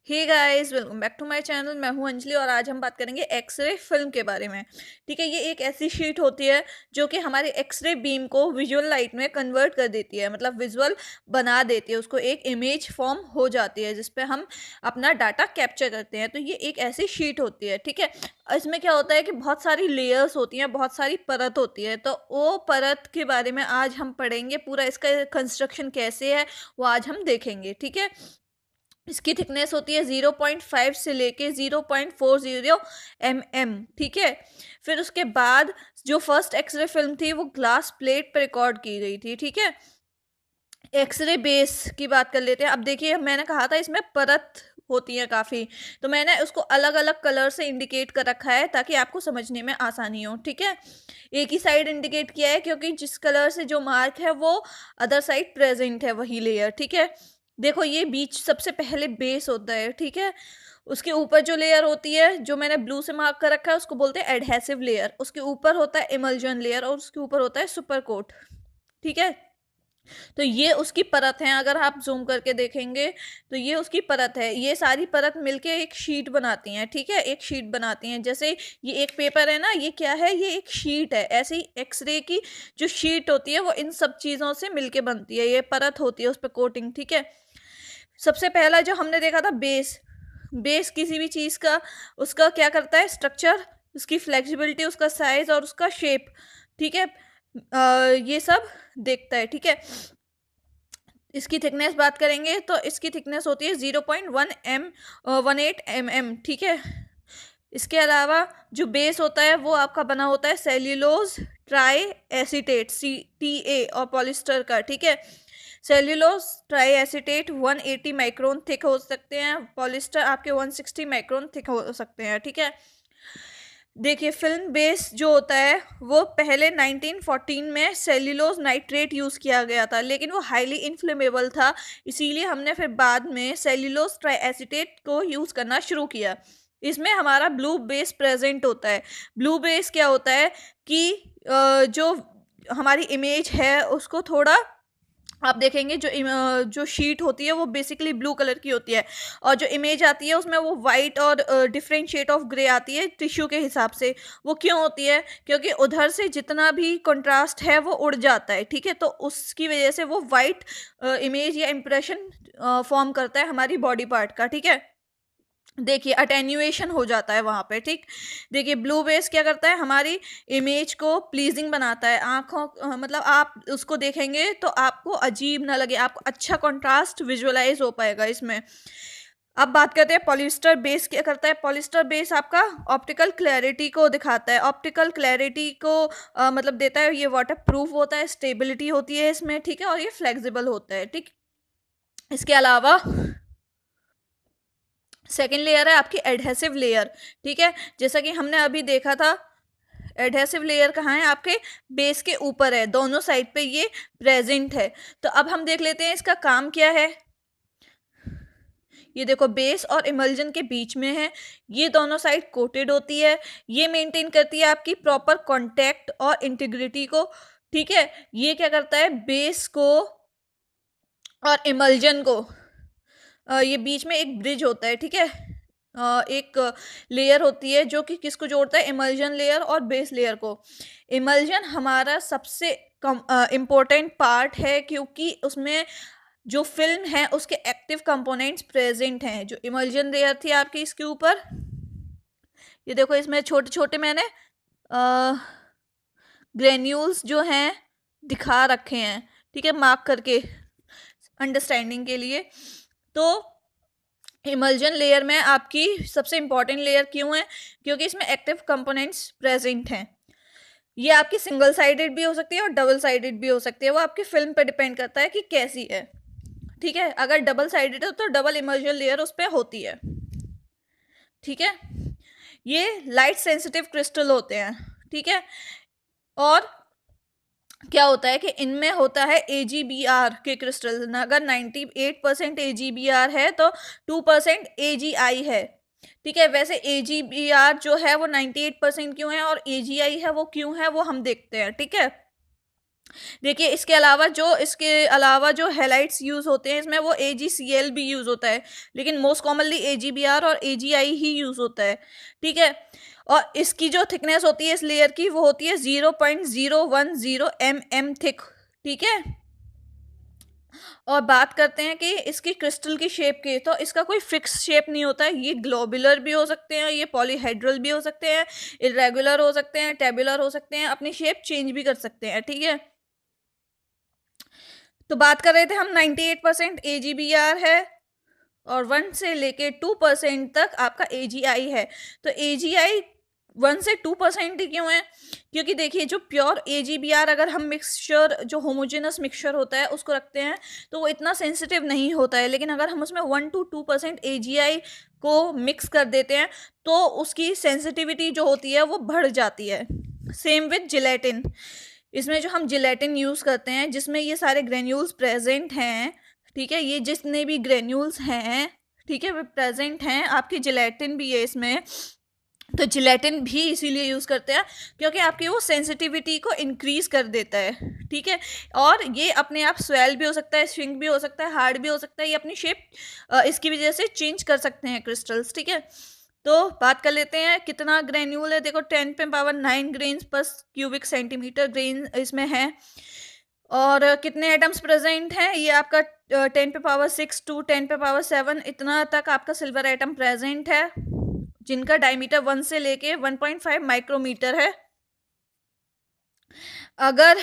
Hey guys, welcome back to my channel. मैं हूं अंजलि और आज हम बात करेंगे एक्सरे फिल्म के बारे में। ठीक है, ये एक ऐसी शीट होती है जो कि हमारे एक्सरे बीम को विजुअल लाइट में कन्वर्ट कर देती है, मतलब विजुअल बना देती है, उसको एक इमेज फॉर्म हो जाती है जिस पे हम अपना डाटा कैप्चर करते हैं। तो ये एक ऐसी शीट होती है। ठीक है, इसमें क्या होता है कि बहुत सारी लेयर्स होती हैं, बहुत सारी परत होती है। तो वो परत के बारे में आज हम पढ़ेंगे, पूरा इसका कंस्ट्रक्शन कैसे है वो आज हम देखेंगे। ठीक है, इसकी थिकनेस होती है 0.5 से लेके 0.40 mm। ठीक है, फिर उसके बाद जो फर्स्ट एक्सरे फिल्म थी वो ग्लास प्लेट पर रिकॉर्ड की गई थी। ठीक है, एक्सरे बेस की बात कर लेते हैं। अब देखिए, मैंने कहा था इसमें परत होती है काफ़ी, तो मैंने उसको अलग अलग कलर से इंडिकेट कर रखा है ताकि आपको समझने में आसानी हो। ठीक है, एक ही साइड इंडिकेट किया है क्योंकि जिस कलर से जो मार्क है वो अदर साइड प्रेजेंट है, वही लेयर। ठीक है, देखो ये बीच सबसे पहले बेस होता है। ठीक है, उसके ऊपर जो लेयर होती है जो मैंने ब्लू से मार्क कर रखा है उसको बोलते हैं एडहेसिव लेयर। उसके ऊपर होता है इमल्जन लेयर और उसके ऊपर होता है सुपर कोट। ठीक है, तो ये उसकी परत है। अगर आप जूम करके देखेंगे तो ये उसकी परत है। ये सारी परत मिलके एक शीट बनाती हैं। ठीक है, एक शीट बनाती हैं। जैसे ये एक पेपर है ना, ये क्या है, ये एक शीट है। ऐसे ही एक्सरे की जो शीट होती है वो इन सब चीज़ों से मिलके बनती है। ये परत होती है, उस पर कोटिंग। ठीक है, सबसे पहला जो हमने देखा था बेस। बेस किसी भी चीज़ का उसका क्या करता है, स्ट्रक्चर, उसकी फ्लेक्सिबिलिटी, उसका साइज और उसका शेप। ठीक है, ये सब देखता है। ठीक है, इसकी थिकनेस बात करेंगे तो इसकी थिकनेस होती है 0.18 mm। ठीक है, इसके अलावा जो बेस होता है वो आपका बना होता है सेल्यूलोज ट्राई एसीटेट CTA और पॉलिस्टर का। ठीक है, cellulose try acetate 180 micron thick हो सकते हैं, पॉलिस्टर आपके 160 माइक्रोन थिक हो सकते हैं। ठीक है, देखिए फिल्म बेस जो होता है वो पहले 1914 में सेल्यूलोज नाइट्रेट यूज़ किया गया था, लेकिन वो हाईली इन्फ्लेमेबल था, इसीलिए हमने फिर बाद में सेल्यूलोज ट्राईएसीटेट को यूज़ करना शुरू किया। इसमें हमारा ब्लू बेस प्रेजेंट होता है। ब्लू बेस क्या होता है कि जो हमारी इमेज है उसको थोड़ा, आप देखेंगे जो शीट होती है वो बेसिकली ब्लू कलर की होती है और जो इमेज आती है उसमें वो वाइट और डिफरेंट शेड ऑफ ग्रे आती है टिश्यू के हिसाब से। वो क्यों होती है, क्योंकि उधर से जितना भी कंट्रास्ट है वो उड़ जाता है। ठीक है, तो उसकी वजह से वो वाइट इमेज या इम्प्रेशन फॉर्म करता है हमारी बॉडी पार्ट का। ठीक है, देखिए अटेन्यूएशन हो जाता है वहाँ पे। ठीक, देखिए ब्लू बेस क्या करता है, हमारी इमेज को प्लीजिंग बनाता है आँखों, मतलब आप उसको देखेंगे तो आपको अजीब ना लगे, आपको अच्छा कंट्रास्ट विजुअलाइज हो पाएगा इसमें। अब बात करते हैं पॉलिस्टर बेस क्या करता है। पॉलिस्टर बेस आपका ऑप्टिकल क्लैरिटी को दिखाता है, ऑप्टिकल क्लैरिटी को मतलब देता है। ये वाटर प्रूफ होता है, स्टेबिलिटी होती है इसमें। ठीक है, और ये फ्लेक्सिबल होता है। ठीक, इसके अलावा सेकेंड लेयर है आपकी एडहेसिव लेयर। ठीक है, जैसा कि हमने अभी देखा था, एडहेसिव लेयर कहाँ है, आपके बेस के ऊपर है, दोनों साइड पे ये प्रेजेंट है। तो अब हम देख लेते हैं इसका काम क्या है। ये देखो बेस और इमल्जन के बीच में है, ये दोनों साइड कोटेड होती है, ये मेंटेन करती है आपकी प्रॉपर कांटेक्ट और इंटीग्रिटी को। ठीक है, ये क्या करता है, बेस को और इमल्जन को, ये बीच में एक ब्रिज होता है। ठीक है, एक लेयर होती है जो कि किसको जोड़ता है, इमल्जन लेयर और बेस लेयर को। इमल्जन हमारा सबसे कम इम्पोर्टेंट पार्ट है क्योंकि उसमें जो फिल्म है उसके एक्टिव कंपोनेंट्स प्रेजेंट हैं। जो इमल्जन लेयर थी आपकी इसके ऊपर, ये देखो इसमें छोटे छोटे मैंने ग्रेन्यूल्स जो हैं दिखा रखे हैं। ठीक है, मार्क करके अंडरस्टैंडिंग के लिए। तो इमल्जन लेयर में आपकी सबसे इंपॉर्टेंट लेयर क्यों है, क्योंकि इसमें एक्टिव कंपोनेंट्स प्रेजेंट हैं। ये आपकी सिंगल साइडेड भी हो सकती है और डबल साइडेड भी हो सकती है, वो आपकी फिल्म पे डिपेंड करता है कि कैसी है। ठीक है, अगर डबल साइडेड है तो डबल इमल्जन लेयर उस पर होती है। ठीक है, ये लाइट सेंसिटिव क्रिस्टल होते हैं। ठीक है, और क्या होता है कि इनमें होता है AGBR के क्रिस्टल। अगर 98% AGBR है तो 2% AGI है। ठीक है, वैसे AGBR जो है वो 98% क्यों है और AGI है वो क्यों है, वो हम देखते हैं। ठीक है, देखिए इसके अलावा जो हैलाइट्स यूज़ होते हैं इसमें वो AgCl भी यूज़ होता है, लेकिन मोस्ट कॉमनली AgBr और AgI ही यूज़ होता है, ठीक है? और इसकी जो थिकनेस होती है इस लेयर की वो होती है 0.010 थिक, ठीक है? और बात करते हैं कि इसकी क्रिस्टल की शेप की, तो इसका कोई फिक्स शेप नहीं होता है। ये ग्लोबुलर भी हो सकते हैं, ये पॉलीहेड्रल भी हो सकते हैं, इरेगुलर हो सकते हैं, टेबुलर हो सकते हैं, अपनी शेप चेंज भी कर सकते हैं, ठीक है? तो बात कर रहे थे हम 98% AgBr है और 1 से लेके 2% तक आपका AgI है। तो AgI 1 से 2% ही क्यों है? क्योंकि देखिए जो प्योर AgBr अगर हम मिक्सचर जो होमोजेनस मिक्सचर होता है उसको रखते हैं तो वो इतना सेंसिटिव नहीं होता है, लेकिन अगर हम उसमें 1 to 2% AgI को मिक्स कर देते हैं तो उसकी सेंसिटिविटी जो होती है वो बढ़ जाती है। सेम विथ जिलेटिन, इसमें जो हम जिलेटिन यूज़ करते हैं जिसमें ये सारे ग्रेन्यूल्स प्रेजेंट हैं, ठीक है? ये जितने भी ग्रेन्यूल्स हैं, ठीक है, वो प्रेजेंट हैं, आपकी जिलेटिन भी है इसमें। तो जिलेटिन भी इसीलिए यूज़ करते हैं क्योंकि आपकी वो सेंसिटिविटी को इंक्रीज़ कर देता है, ठीक है? और ये अपने आप स्वेल भी हो सकता है, श्रिंक भी हो सकता है, हार्ड भी हो सकता है, ये अपनी शेप इसकी वजह से चेंज कर सकते हैं क्रिस्टल्स, ठीक है? तो बात कर लेते हैं कितना ग्रेन्यूल है। देखो 10 पे पावर 9 ग्रेन्स पर क्यूबिक सेंटीमीटर ग्रेन इसमें है। और कितने एटम्स प्रेजेंट हैं, ये आपका 10 पे पावर 6 टू 10 पे पावर 7 इतना तक आपका सिल्वर एटम प्रेजेंट है, जिनका डायमीटर 1 से लेके 1.5 माइक्रोमीटर है। अगर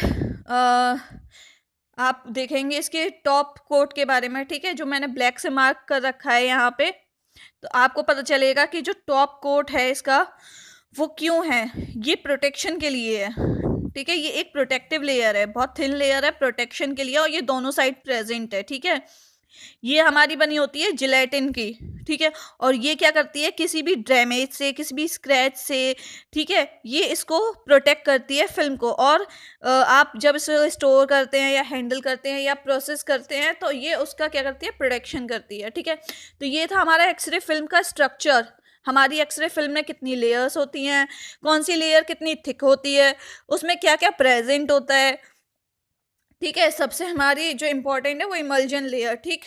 आप देखेंगे इसके टॉप कोट के बारे में, ठीक है, जो मैंने ब्लैक से मार्क कर रखा है यहाँ पे, तो आपको पता चलेगा कि जो टॉप कोट है इसका वो क्यों है। ये प्रोटेक्शन के लिए है, ठीक है? ये एक प्रोटेक्टिव लेयर है, बहुत थिन लेयर है प्रोटेक्शन के लिए, और ये दोनों साइड प्रेजेंट है, ठीक है? ये हमारी बनी होती है जिलेटिन की, ठीक है? और ये क्या करती है, किसी भी डैमेज से, किसी भी स्क्रैच से, ठीक है, ये इसको प्रोटेक्ट करती है फिल्म को। और आप जब इसे स्टोर करते हैं या हैंडल करते हैं या प्रोसेस करते हैं तो ये उसका क्या करती है, प्रोटेक्शन करती है, ठीक है? तो ये था हमारा एक्सरे फिल्म का स्ट्रक्चर। हमारी एक्सरे फिल्म में कितनी लेयर्स होती हैं, कौन सी लेयर कितनी थिक होती है, उसमें क्या क्या प्रेजेंट होता है, ठीक है? सबसे हमारी जो इम्पोर्टेंट है वो इमल्जन लेयर, ठीक।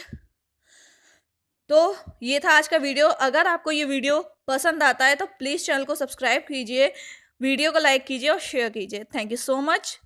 तो ये था आज का वीडियो। अगर आपको ये वीडियो पसंद आता है तो प्लीज़ चैनल को सब्सक्राइब कीजिए, वीडियो को लाइक कीजिए और शेयर कीजिए। Thank you so much.